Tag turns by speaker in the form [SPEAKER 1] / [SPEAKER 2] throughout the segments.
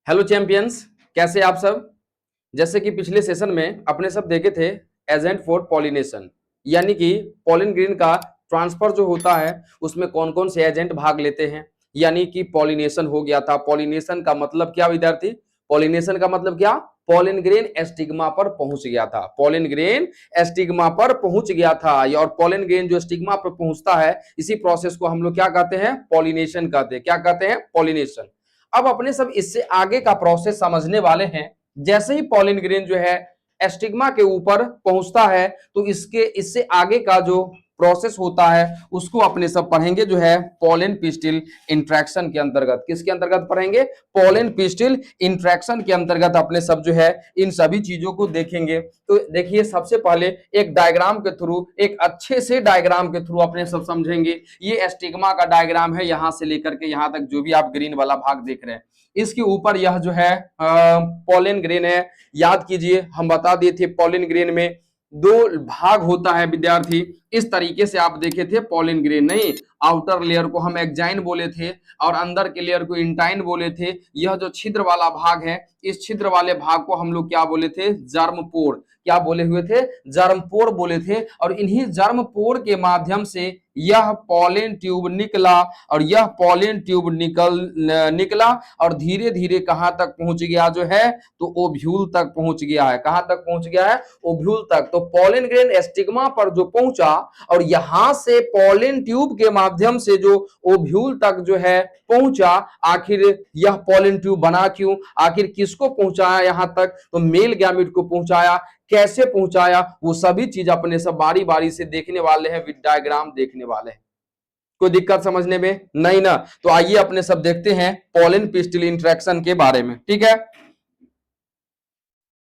[SPEAKER 1] Hello champions, कैसे आप सब। जैसे कि पिछले सेशन में अपने सब देखे थे एजेंट फॉर पॉलिनेशन, यानी कि पॉलिन ग्रेन का ट्रांसफर जो होता है उसमें कौन कौन से एजेंट भाग लेते हैं। यानी कि पॉलिनेशन हो गया था। पॉलिनेशन का मतलब क्या विद्यार्थी? पॉलिनेशन का मतलब क्या? पॉलिन ग्रेन स्टिग्मा पर पहुंच गया था। पॉलिन ग्रेन स्टिग्मा पर पहुंच गया था, और पॉलिन ग्रेन जो स्टिग्मा पर पहुंचता है इसी प्रोसेस को हम लोग क्या कहते हैं? पॉलिनेशन कहते हैं। क्या कहते हैं? पॉलिनेशन। अब अपने सब इससे आगे का प्रोसेस समझने वाले हैं। जैसे ही पॉलिन ग्रेन जो है एस्टिग्मा के ऊपर पहुंचता है तो इससे आगे का जो प्रोसेस होता है उसको अपने सब पढ़ेंगे जो है पोलन पिस्टिल इंट्रैक्शन के अंतर्गत। किसके अंतर्गत पढ़ेंगे? पोलन पिस्टिल इंट्रैक्शन के अंतर्गत अपने सब जो है इन सभी चीजों को देखेंगे। तो देखिए, सबसे पहले एक डायग्राम के थ्रू, एक अच्छे से डायग्राम के थ्रू अपने सब समझेंगे। ये एस्टिग्मा का डायग्राम है, यहां से लेकर के यहां तक जो भी आप ग्रीन वाला भाग देख रहे हैं। इसके ऊपर यह जो है पोलन ग्रेन है। याद कीजिए, हम बता दिए थे पोलन ग्रेन में दो भाग होता है विद्यार्थी। इस तरीके से आप देखे थे पोलन ग्रेन, नहीं, आउटर लेयर को हम एक्जाइन बोले थे और अंदर के लेयर को इंटाइन बोले थे। यह जो छिद्र वाला भाग है, इस छिद्र वाले भाग को हम लोग क्या बोले थे? जर्मपोर। क्या बोले हुए थे? जर्मपोर बोले थे। और इन्हीं जर्मपोर के माध्यम से यह पॉलन ट्यूब निकला, और यह पॉलन ट्यूब निकला और धीरे धीरे कहां तक पहुंच गया जो है? तो ओव्यूल तक पहुंच गया है। कहां तक पहुंच गया है? ओव्यूल तक। तो पॉलन ग्रेन स्टिग्मा पर जो पहुंचा और यहां से पॉलन ट्यूब के माध्यम से जो ओव्यूल तक जो है पहुंचा, आखिर यह पॉलन ट्यूब बना क्यों? आखिर किसको पहुंचाया यहां तक? तो मेल गैमेट को पहुंचाया। कैसे पहुंचाया वो सभी चीज अपने सब बारी बारी से देखने वाले हैं, विद डायग्राम देखने वाले हैं। कोई दिक्कत समझने में नहीं ना? तो आइए अपने सब देखते हैं पोलन पिस्टिल इंटरेक्शन के बारे में। ठीक है,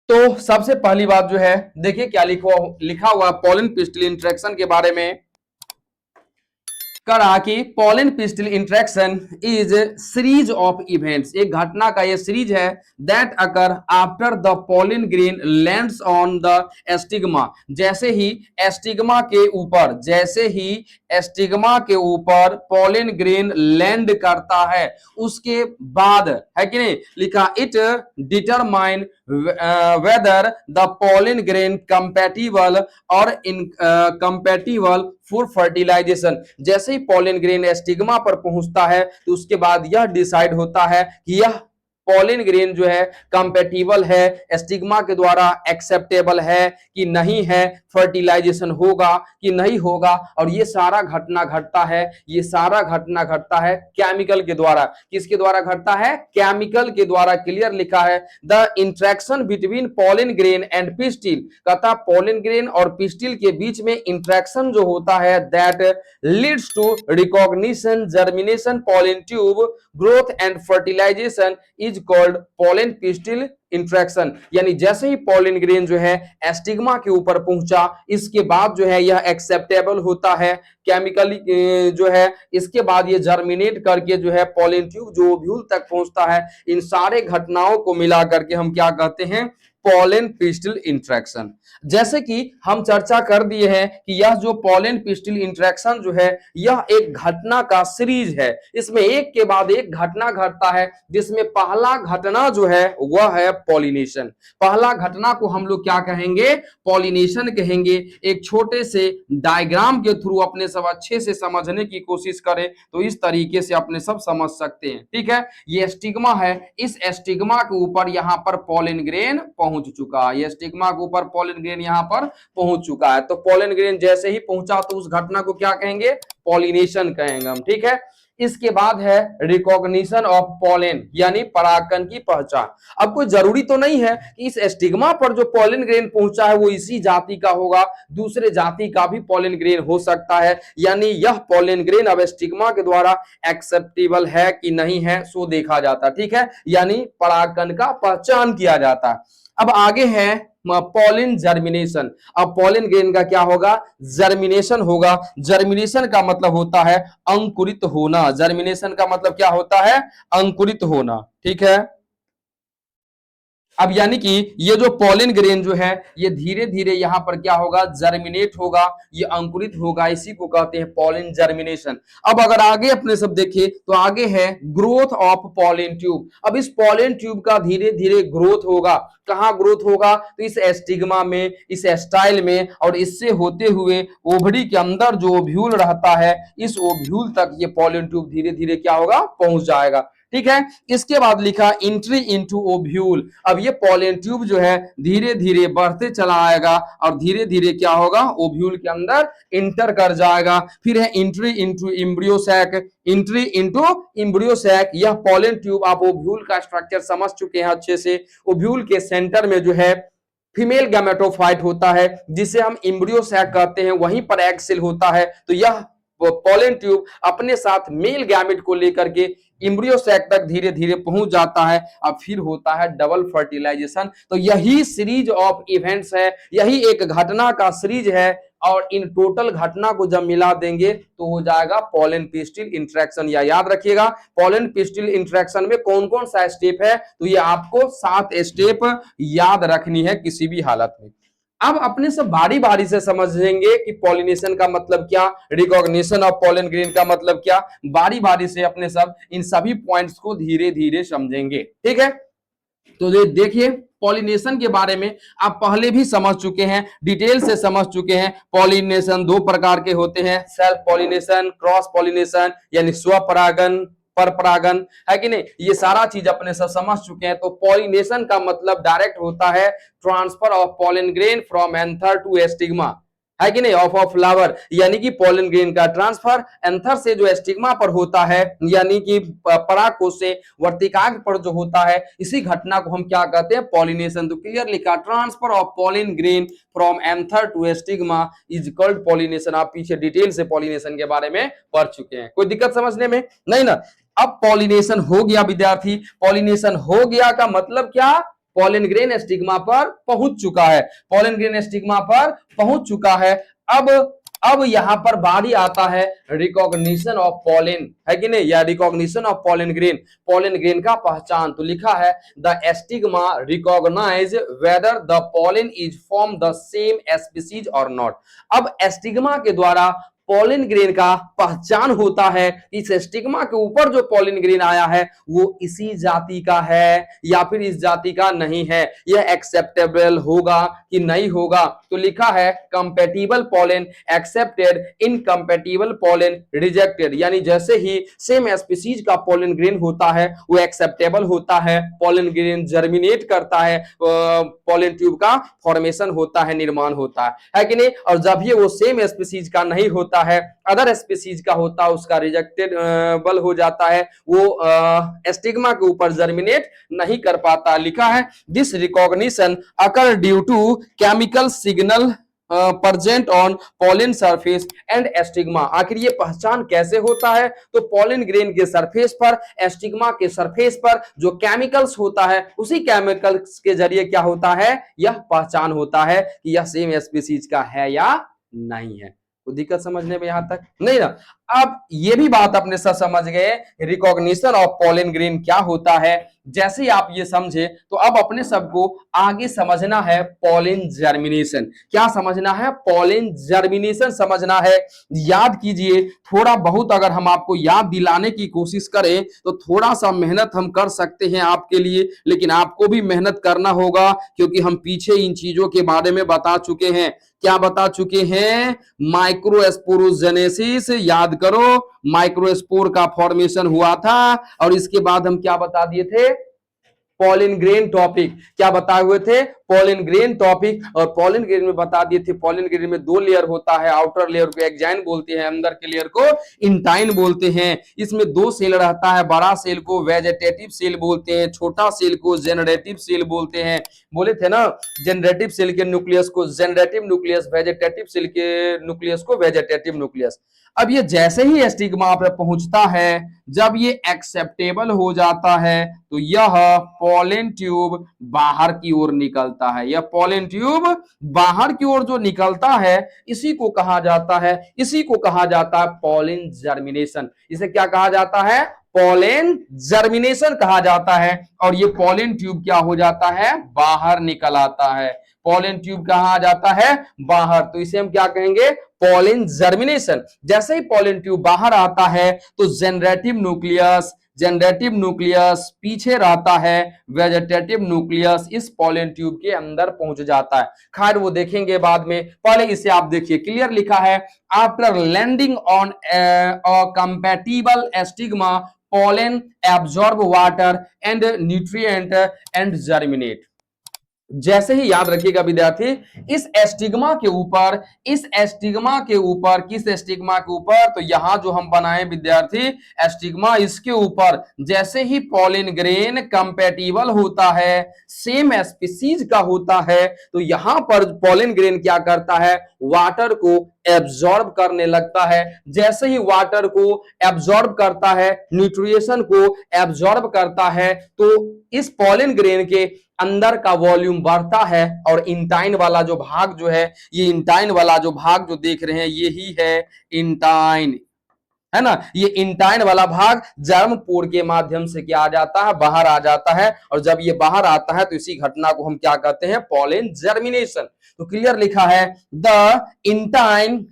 [SPEAKER 1] तो सबसे पहली बात जो है, देखिए क्या लिखा हुआ पोलन पिस्टिल इंटरेक्शन के बारे में। करा कि pollen pistil interaction is series of events, एक घटना का ये सीरीज है, that occur after the pollen grain lands on the stigma. जैसे ही एस्टिग्मा के ऊपर, जैसे ही एस्टिग्मा के ऊपर पोलन ग्रेन लैंड करता है, उसके बाद है कि नहीं लिखा, it determine whether the pollen grain compatible और इनकम्पैटिबल फॉर फर्टिलाइजेशन। जैसे ही पोलन ग्रेन स्टिग्मा पर पहुंचता है तो उसके बाद यह डिसाइड होता है कि यह पोलन ग्रेन जो है कंपेटिबल है, स्टिग्मा के द्वारा एक्सेप्टेबल है कि नहीं है, फर्टिलाइजेशन होगा कि नहीं होगा। और ये सारा घटना घटता है, ये सारा घटना घटता है केमिकल के द्वारा। किसके द्वारा घटता है? केमिकल के द्वारा। क्लियर लिखा है, the interaction between pollen grain and pistil. कहता पोलन ग्रेन और पिस्टिल के बीच में इंट्रैक्शन जो होता है, that leads to recognition, germination, pollen tube growth and fertilisation is called pollen pistil interaction. यानी जैसे ही पोलन ग्रेन जो है एस्टिग्मा के ऊपर पहुंचा, इसके बाद जो है यह एक्सेप्टेबल होता है केमिकली जो है, इसके बाद ये जर्मिनेट करके जो है पोलन ट्यूब जो ओव्यूल तक पहुंचता है। इन सारे घटनाओं को मिला करके हम क्या कहते हैं? Pollen pistil interaction. जैसे कि हम चर्चा कर दिए हैं कि यह जो पोलन पिस्टिल इंट्रैक्शन जो है यह एक घटना का सीरीज है। इसमें एक के बाद एक घटना घटता है, जिसमें पहला घटना जो है वह है पॉलिनेशन। पहला घटना को हम लोग क्या कहेंगे? पॉलिनेशन कहेंगे। एक छोटे से डायग्राम के थ्रू अपने सब अच्छे से समझने की कोशिश करें तो इस तरीके से अपने सब समझ सकते हैं। ठीक है, ये स्टिग्मा है, इस स्टिग्मा के ऊपर यहां पर पोलन ग्रेन पहुंच चुका है। ये स्टिग्मा के ऊपर पोलन ग्रेन यहां पर पहुंच चुका है। तो पोलन ग्रेन जैसे ही पहुंचा तो उस घटना को क्या कहेंगे? पॉलिनेशन कहेंगे हम। ठीक है, इसके बाद है रिकॉग्निशन ऑफ पोलन, यानी परागकण की पहचान। अब कोई जरूरी तो नहीं है कि इस स्टिग्मा पर जो पोलन ग्रेन पहुंचा है वो इसी जाति का होगा, दूसरे जाति का भी पोलन ग्रेन हो सकता है। यानी यह पोलन ग्रेन अब स्टिग्मा के द्वारा एक्सेप्टेबल है कि नहीं है सो देखा जाता। ठीक है, यानी परागकण का पहचान किया जाता। अब आगे है पोलन जर्मिनेशन। अब पोलन ग्रेन का क्या होगा? जर्मिनेशन होगा। जर्मिनेशन का मतलब होता है अंकुरित होना। जर्मिनेशन का मतलब क्या होता है? अंकुरित होना। ठीक है, अब यानी कि ये जो पॉलन ग्रेन जो है ये धीरे धीरे यहाँ पर क्या होगा, जर्मिनेट होगा, ये अंकुरित होगा, इसी को कहते हैं पॉलन जर्मिनेशन। अब अगर आगे अपने सब देखें तो आगे है ग्रोथ ऑफ पॉलन ट्यूब। अब इस पॉलन ट्यूब का धीरे धीरे ग्रोथ होगा, कहाँ ग्रोथ होगा, तो इस एस्टिग्मा में, इस स्टाइल में, और इससे होते हुए ओवरी के अंदर जो ओव्यूल रहता है, इस ओव्यूल तक ये पॉलन ट्यूब धीरे धीरे क्या होगा, पहुंच जाएगा। ठीक है, इसके बाद लिखा एंट्री इनटू ओव्यूल। अब ये पॉलन ट्यूब जो है धीरे धीरे बढ़ते चला आएगा और धीरे धीरे क्या होगा, ओव्यूल के अंदर इंटर कर जाएगा। फिर है entry into embryo sac. Entry into embryo sac, यह पॉलन ट्यूब, आप ओव्यूल का स्ट्रक्चर समझ चुके हैं अच्छे से। ओव्यूल के सेंटर में जो है फीमेल गैमेटोफाइट होता है, जिसे हम एम्ब्रियो सैक कहते हैं, वहीं पर एग सेल होता है। तो यह पॉलन ट्यूब अपने साथ मेल गैमेट को लेकर के एम्ब्रियो सैक तक धीरे धीरे पहुंच जाता है। अब फिर होता है डबल फर्टिलाइजेशन। तो यही सीरीज ऑफ इवेंट्स है, यही एक घटना का सीरीज है, और इन टोटल घटना को जब मिला देंगे तो हो जाएगा पॉलन पिस्टिल इंटरेक्शन। या याद रखिएगा पॉलन पिस्टिल इंटरेक्शन में कौन कौन सा स्टेप है, तो ये आपको 7 स्टेप याद रखनी है किसी भी हालत में। अब अपने सब बारी बारी से समझेंगे कि पॉलिनेशन का मतलब क्या, रिकॉग्निशन ऑफ पॉलन ग्रेन का मतलब क्या, बारी बारी से अपने सब इन सभी पॉइंट्स को धीरे धीरे समझेंगे। ठीक है, तो ये देखिए पॉलिनेशन के बारे में आप पहले भी समझ चुके हैं, डिटेल से समझ चुके हैं। पॉलिनेशन 2 प्रकार के होते हैं, सेल्फ पॉलिनेशन, क्रॉस पॉलिनेशन यानी स्वपरागन, पर परागन, है कि नहीं, ये सारा चीज अपने सब समझ चुके हैं। तो पॉलिनेशन का मतलब डायरेक्ट होता है transfer of pollen grain from anther to stigma, है कि नहीं, ऑफ फ्लावर, यानी कि पॉलन ग्रेन का ट्रांसफर एंथर से जो एस्टिग्मा पर होता है, यानी कि परागकोश से वर्तिकाग्र पर जो होता है, इसी घटना को हम क्या कहते हैं, पॉलिनेशन। तो क्लियर लिखा, transfer of pollen grain from anther to stigma is called pollination. आप पीछे डिटेल से पॉलिनेशन के बारे में पढ़ चुके हैं, कोई दिक्कत समझने में नहीं ना। अब पॉलिनेशन हो गया विद्यार्थी, पॉलिनेशन हो गया का मतलब क्या, पॉलन ग्रेन एस्टिग्मा पर पहुंच चुका है, पॉलन ग्रेन एस्टिग्मा पर पहुंच चुका है। अब यहां पर बारी आता है रिकॉग्निशन ऑफ पॉलन, है कि नहीं, या recognition of pollen grain, pollen grain का पहचान। तो लिखा है the stigma recognise whether the pollen is from the same species और नॉट। अब एस्टिग्मा के द्वारा पॉलन ग्रेन का पहचान होता है, इस स्टिग्मा के ऊपर जो पॉलन ग्रेन आया है वो इसी जाति का है या फिर इस जाति का नहीं है, यह एक्सेप्टेबल होगा कि नहीं होगा। तो लिखा है compatible pollen accepted, incompatible pollen rejected. यानी जैसे ही सेम स्पीसीज का पॉलन ग्रेन होता है वो एक्सेप्टेबल होता है, पॉलन ग्रेन जर्मिनेट करता है, पॉलन ट्यूब का फॉर्मेशन होता है, निर्माण होता है कि नहीं। और जब ये वो सेम स्पीसीज का नहीं होता है, अदर स्पीसीज का होता है, उसका रिजेक्टेबल हो जाता है, वो स्टिग्मा के ऊपर जर्मिनेट नहीं कर पाता। लिखा है this recognition occur due to chemical signal present on pollen surface and stigma. आखिर ये पहचान कैसे होता है, तो पॉलन ग्रेन के सरफेस पर, एस्टिग्मा के सरफेस पर जो केमिकल्स होता है, उसी केमिकल्स के जरिए क्या होता है, यह पहचान होता है कि यह सेम स्पीसीज का है या नहीं है। कोई दिक्कत समझने में यहां तक नहीं ना। अब ये भी बात अपने साथ समझ गए रिकॉग्निशन ऑफ पॉलन ग्रेन क्या होता है। जैसे ही आप ये समझे तो अब अपने सबको आगे समझना है पॉलन जर्मिनेशन। क्या समझना है, पॉलन जर्मिनेशन समझना है। याद कीजिए, थोड़ा बहुत अगर हम आपको याद दिलाने की कोशिश करें तो थोड़ा सा मेहनत हम कर सकते हैं आपके लिए, लेकिन आपको भी मेहनत करना होगा क्योंकि हम पीछे इन चीजों के बारे में बता चुके हैं। क्या बता चुके हैं, माइक्रोस्पोरोजेनेसिस, याद करो, माइक्रोस्पोर का फॉर्मेशन हुआ था, और इसके बाद हम क्या बता दिए थे, पॉलन ग्रेन टॉपिक। क्या बताए हुए थे, पॉलन ग्रेन टॉपिक। और पॉलन ग्रेन में बता दिए थे पॉलन ग्रेन में 2 लेयर होता है, आउटर लेयर को एक्जाइन बोलते हैं, अंदर के लेयर को इंटाइन बोलते हैं। इसमें 2 सेल रहता है, बड़ा सेल को वेजेटेटिव सेल बोलते हैं, छोटा सेल को जेनरेटिव सेल बोलते हैं। बोले थे ना, जेनरेटिव सेल के न्यूक्लियस को जेनरेटिव न्यूक्लियस, वेजेटेटिव सेल के न्यूक्लियस को वेजेटेटिव न्यूक्लियस। अब ये जैसे ही एस्टिग्मा पर पहुंचता है, जब ये एक्सेप्टेबल हो जाता है तो यह पॉलन ट्यूब बाहर की ओर निकलता है। यह पॉलन ट्यूब बाहर की ओर जो निकलता है, इसी को कहा जाता है, इसी को कहा जाता है पॉलन जर्मिनेशन। इसे क्या कहा जाता है, पॉलन जर्मिनेशन कहा जाता है और ये पॉलन ट्यूब क्या हो जाता है, बाहर निकल आता है। पॉलन ट्यूब कहाँ आ जाता है, बाहर, तो इसे हम क्या कहेंगे, पॉलन जर्मिनेशन। जैसे ही पॉलन ट्यूब बाहर आता है तो जनरेटिव न्यूक्लियस पीछे रहता है, वेजिटेटिव न्यूक्लियस इस पॉलन ट्यूब के अंदर पहुंच जाता है। खैर वो देखेंगे बाद में, पहले इसे आप देखिए, क्लियर लिखा है, after landing on a compatible stigma pollen absorb water and nutrient and germinate। जैसे ही याद रखिएगा विद्यार्थी, इस एस्टिग्मा के ऊपर, किस एस्टिग्मा के ऊपर, तो यहां जो हम बनाए विद्यार्थी एस्टिग्मा, इसके ऊपर जैसे ही पॉलिन ग्रेन कंपैटिबल होता है, सेम स्पीसीज का होता है, तो यहां पर पॉलिन ग्रेन क्या करता है, वाटर को एब्जॉर्ब करने लगता है। जैसे ही वाटर को एब्जॉर्ब करता है, न्यूट्रिएशन को एब्जॉर्ब करता है, तो इस पॉलिन ग्रेन के अंदर का वॉल्यूम बढ़ता है और इंटाइन वाला जो भाग जो है, ये इंटाइन वाला जो भाग जो देख रहे हैं, यही है इंटाइन, है ना। ये इंटाइन वाला भाग जर्म पोर के माध्यम से क्या आ जाता है, बाहर आ जाता है, और जब ये बाहर आता है तो इसी घटना को हम क्या कहते हैं, पॉलिन जर्मिनेशन। तो क्लियर लिखा है, the intine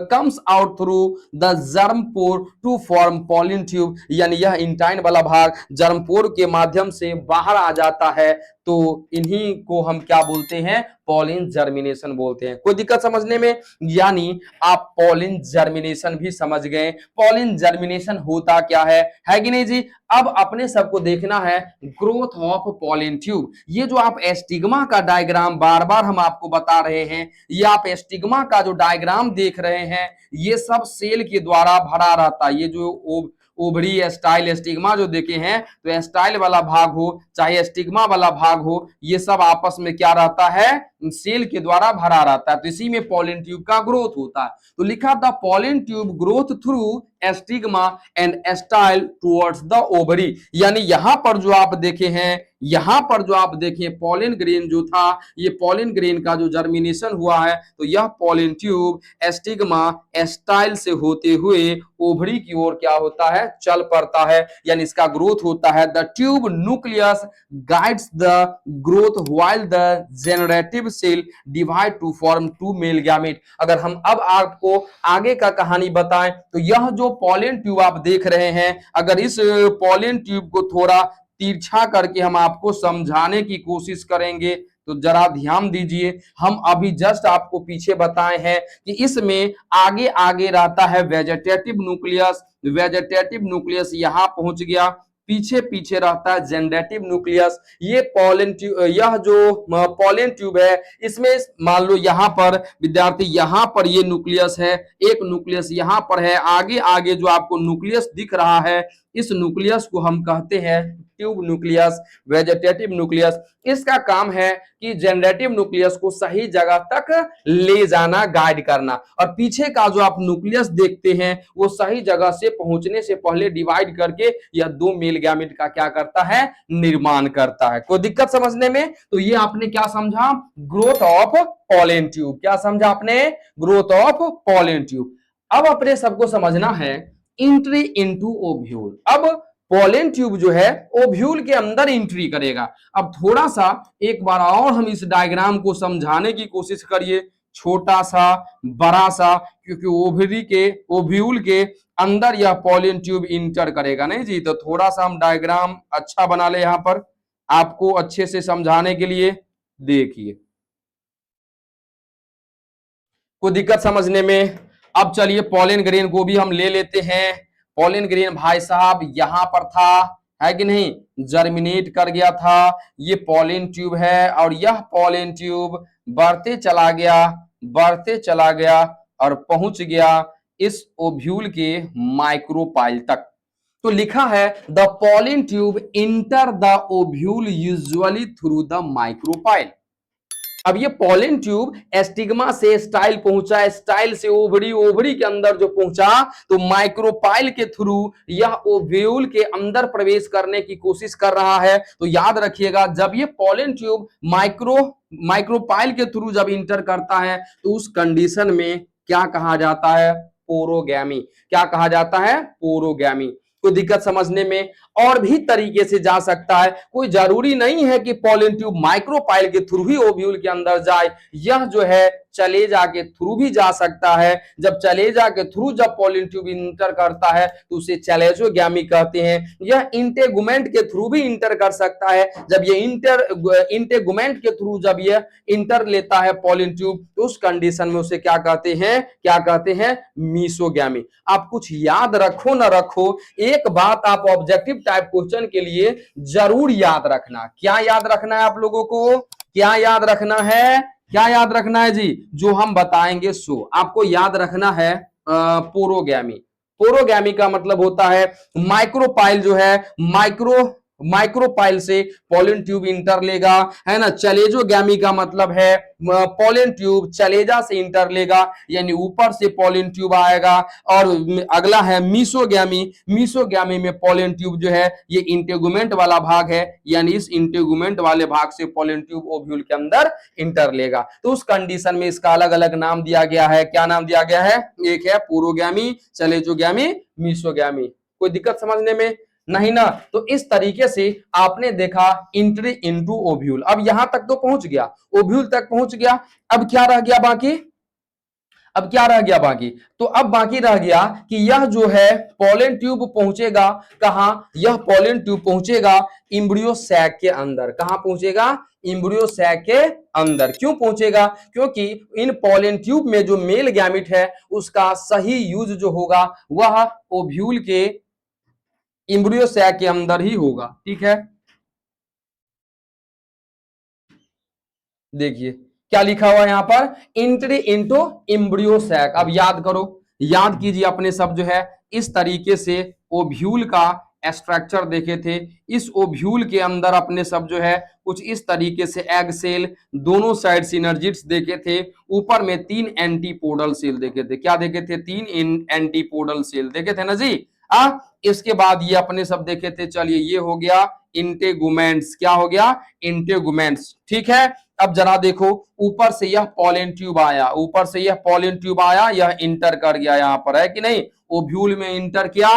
[SPEAKER 1] comes out through the germ pore to form pollen tube, यानी यह इंटाइन वाला भाग जर्म पोर के माध्यम से बाहर आ जाता है, तो इन्हीं को हम क्या बोलते हैं, पॉलिन जर्मिनेशन बोलते हैं। कोई दिक्कत समझने में, यानी आप पॉलिन जर्मिनेशन भी समझ गए। पॉलिन जर्मिनेशन होता क्या है कि नहीं जी। अब अपने सबको देखना है ग्रोथ ऑफ पॉलिन ट्यूब। ये जो आप एस्टिग्मा का डायग्राम बार बार हम आपको बता रहे हैं, ये आप एस्टिग्मा का जो डायग्राम देख रहे हैं, ये सब सेल के द्वारा भरा रहता है। ये जो ओवरी स्टाइल एस्टिग्मा जो देखे हैं, तो एस्टाइल वाला भाग हो चाहे एस्टिग्मा वाला भाग हो, ये सब आपस में क्या रहता है, सेल के द्वारा भरा रहता है। तो इसी में पॉलिन ट्यूब का ग्रोथ होता है। तो लिखा था pollen tube growth through stigma and style towards the ovary, यानी यहां पर जो आप देखे हैं, यहां पर जो आप देखें पॉलिन ग्रेन जो था, ये पॉलिन ग्रेन का जो जर्मिनेशन हुआ है, तो यह पॉलिन ट्यूब एस्टिग्मा एस्टाइल से होते हुए ओवरी की ओर क्या होता है, चल पड़ता है, यानी इसका ग्रोथ होता है। The tube nucleus guides the growth while the generative cell divide to form two male gamete. अगर हम अब आपको आगे का कहानी बताएं, तो यह जो पॉलिन ट्यूब आप देख रहे हैं, अगर इस पॉलिन ट्यूब को थोड़ा तिरछा करके हम आपको समझाने की कोशिश करेंगे, तो जरा ध्यान दीजिए। हम अभी जस्ट आपको पीछे बताए हैं कि इसमें आगे आगे रहता है वेजिटेटिव न्यूक्लियस, वेजिटेटिव न्यूक्लियस यहां पहुंच गया, पीछे पीछे रहता है जनरेटिव न्यूक्लियस। ये पॉलिन ट्यूब, यह जो पॉलिन ट्यूब है, इसमें मान लो यहां पर विद्यार्थी, यहां पर ये न्यूक्लियस है, एक न्यूक्लियस यहां पर है, आगे आगे जो आपको न्यूक्लियस दिख रहा है, इस न्यूक्लियस को हम कहते हैं ट्यूब न्यूक्लियस, वेजिटेटिव न्यूक्लियस। इसका काम है कि जनरेटिव न्यूक्लियस को सही जगह तक ले जाना, गाइड करना, और पीछे का जो आप न्यूक्लियस देखते हैं, वो सही जगह से पहुंचने से पहले डिवाइड करके यह दो मेल गैमेट का क्या करता है, निर्माण करता है। कोई दिक्कत समझने में, तो ये आपने क्या समझा, ग्रोथ ऑफ पॉलिन ट्यूब। क्या समझा आपने, ग्रोथ ऑफ पॉलिन ट्यूब। अब अपने सबको समझना है एंट्री इनटू ओव्यूल। अब पॉलिन ट्यूब जो है ओव्यूल के अंदर एंट्री करेगा। अब थोड़ा सा एक बार और हम इस डायग्राम को समझाने की कोशिश करिए, छोटा सा बड़ा सा, क्योंकि ओवरी के ओव्यूल के अंदर यह पॉलिन ट्यूब इंटर करेगा, नहीं जी। तो थोड़ा सा हम डायग्राम अच्छा बना ले यहां पर आपको अच्छे से समझाने के लिए। देखिए, कोई दिक्कत समझने में। अब चलिए पॉलिन ग्रेन को भी हम ले लेते हैं। पॉलिन ग्रेन भाई साहब यहां पर था, है कि नहीं, जर्मिनेट कर गया था। ये पॉलिन ट्यूब है और यह पॉलिन ट्यूब बढ़ते चला गया, बढ़ते चला गया और पहुंच गया इस ओव्यूल के माइक्रोपाइल तक। तो लिखा है the pollen tube enter the ovule usually through the micropyle. अब ये पॉलिन ट्यूब एस्टिग्मा से स्टाइल पहुंचा, स्टाइल से ओवरी, ओवरी के अंदर जो पहुंचा, तो माइक्रोपाइल के थ्रू यह ओव्यूल के अंदर प्रवेश करने की कोशिश कर रहा है। तो याद रखिएगा, जब ये पॉलिन ट्यूब माइक्रोपाइल के थ्रू जब इंटर करता है, तो उस कंडीशन में क्या कहा जाता है, पोरोगैमी। क्या कहा जाता है, पोरोगैमी। कोई दिक्कत समझने में? और भी तरीके से जा सकता है, कोई जरूरी नहीं है कि पॉलन ट्यूब माइक्रोपाइल के थ्रू ही ओव्यूल के अंदर जाए, यह जो है चलेजा के थ्रू भी जा सकता है। जब चलेजा के थ्रू जब पॉलन ट्यूब इंटर करता है तो उसे चैलेजोग्यामी कहते हैं। यह इंटेगुमेंट के थ्रू भी इंटर कर सकता है। जब ये इंटेगुमेंट के थ्रू जब यह इंटर लेता है पॉलन ट्यूब, तो उस कंडीशन में उसे क्या कहते हैं? क्या कहते हैं? मीसोग्यामी। आप कुछ याद रखो ना रखो, एक बात आप ऑब्जेक्टिव टाइप क्वेश्चन के लिए जरूर याद रखना। क्या याद रखना है आप लोगों को? क्या याद रखना है? क्या याद रखना है जी? जो हम बताएंगे सो आपको याद रखना है। पोरोगैमी। पोरोगैमी का मतलब होता है माइक्रोपाइल जो है माइक्रोपाइल से पॉलन ट्यूब इंटर लेगा, है ना। चलेजोगैमी का मतलब है पॉलन ट्यूब चलेजा से इंटर लेगा, यानी ऊपर से पॉलन ट्यूब आएगा। और अगला है मीसोगैमी। मीसोगैमी में पॉलन ट्यूब जो है ये इंटेगुमेंट वाला भाग है, यानी इस इंटेगुमेंट वाले भाग से पॉलन ट्यूब ओव्यूल के अंदर इंटर लेगा। तो उस कंडीशन में इसका अलग अलग नाम दिया गया है। क्या नाम दिया गया है? एक है पोरोगैमी, चलेजोगैमी, मीसोगैमी। कोई दिक्कत समझने में? नहीं ना। तो इस तरीके से आपने देखा इंट्री इनटू ओव्यूल। अब यहां तक तो पहुंच गया, ओव्यूल तक पहुंच गया। अब क्या रह गया बाकी? अब क्या रह गया बाकी? तो अब बाकी रह गया कि यह जो है पॉलन ट्यूब पहुंचेगा कहां? यह पॉलन ट्यूब पहुंचेगा इम्ब्रियो सैक के अंदर। कहां पहुंचेगा? इम्ब्रियो सैक के अंदर। क्यों पहुंचेगा? क्योंकि इन पॉलन ट्यूब में जो मेल गैमिट है उसका सही यूज जो होगा वह ओव्यूल के इम्ब्रियो सैक के अंदर ही होगा। ठीक है, देखिए क्या लिखा हुआ है यहां पर? Entry into embryo sac. अब याद करो, याद कीजिए अपने सब जो है इस तरीके से ओव्यूल का स्ट्रक्चर देखे थे। इस ओव्यूल के अंदर अपने सब जो है कुछ इस तरीके से एग सेल, दोनों साइड सिनर्जिड्स देखे थे। ऊपर में 3 एंटीपोडल सेल देखे थे। क्या देखे थे? 3 एंटीपोडल सेल देखे थे ना जी। इसके बाद ये अपने सब देखे थे, चलिए ये हो गया इंटेगुमेंट्स। क्या हो गया? इंटेगुमेंट्स। ठीक है, अब जरा देखो ऊपर से यह पॉलन ट्यूब आया, ऊपर से यह पॉलन ट्यूब आया, यह इंटर कर गया यहां पर, है कि नहीं? ओव्यूल में इंटर किया।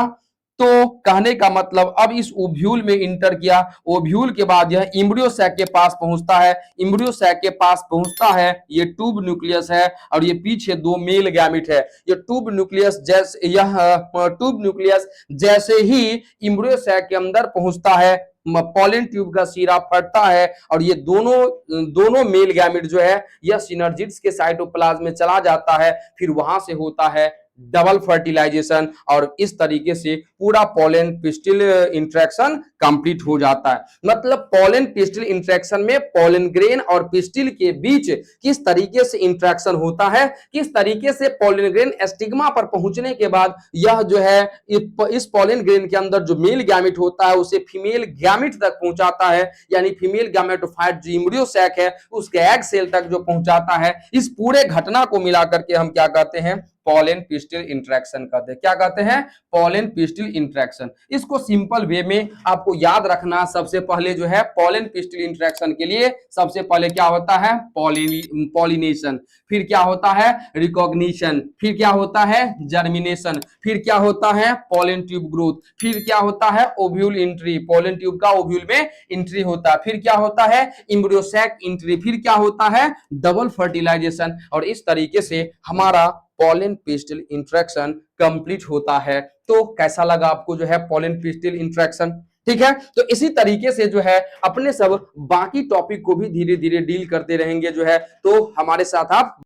[SPEAKER 1] तो कहने का मतलब अब इस ओव्यूल में इंटर किया, ओव्यूल के बाद यह इम्ब्रियो सैक के पास पहुंचता है। इम्ब्रियो सैक के पास पहुंचता है, ये ट्यूब न्यूक्लियस है और ये पीछे 2 मेल गैमिट है। ये ट्यूब न्यूक्लियस जैसे यह ट्यूब न्यूक्लियस जैसे ही इम्ब्रियो सैक के अंदर पहुंचता है, पॉलन ट्यूब का सिरा फटता है और ये दोनों मेल गैमिट जो है यह सिनर्जिड्स के साइटोप्लाज्म में चला जाता है। फिर वहां से होता है डबल फर्टिलाइजेशन और इस तरीके से पूरा पॉलन पिस्टिल इंट्रैक्शन कंप्लीट हो जाता है। मतलब पॉलन पिस्टिल इंट्रैक्शन में पॉलन ग्रेन और पिस्टिल के बीच किस तरीके से इंट्रैक्शन होता है, किस तरीके से पॉलन ग्रेन स्टिग्मा पर पहुंचने के बाद यह जो है इस पॉलन ग्रेन के अंदर जो मेल गैमिट होता है उसे फीमेल गैमिट तक पहुंचाता है, यानी फीमेल गैमेटोफाइट जो इम्ब्रियो सैक है उसके एग सेल तक जो पहुंचाता है। इस पूरे घटना को मिलाकर के हम क्या कहते हैं? पॉलन पिस्टिल इंट्रैक्शन कहते हैं। क्या कहते हैं? Pollen pistil interaction. इसको सिंपल वे में आपको याद रखना, सबसे पहले जो है पॉलन पिस्टिल इंट्रैक्शन के लिए सबसे पहले क्या होता है? पॉलिनेशन। फिर क्या होता है? रिकॉग्निशन। फिर क्या होता है? जर्मिनेशन। फिर क्या होता है? Pollen tube growth. फिर क्या होता है? ओव्यूल एंट्री, पॉलन ट्यूब का ओव्यूल में एंट्री होता है। फिर क्या होता है? Embryo sac entry. फिर क्या होता है? Double fertilisation. और इस तरीके से हमारा पॉलन पिस्टिल इंट्रैक्शन कंप्लीट होता है। तो कैसा लगा आपको जो है पॉलन पिस्टिल इंट्रैक्शन? ठीक है, तो इसी तरीके से जो है अपने सब बाकी टॉपिक को भी धीरे धीरे डील करते रहेंगे जो है। तो हमारे साथ आप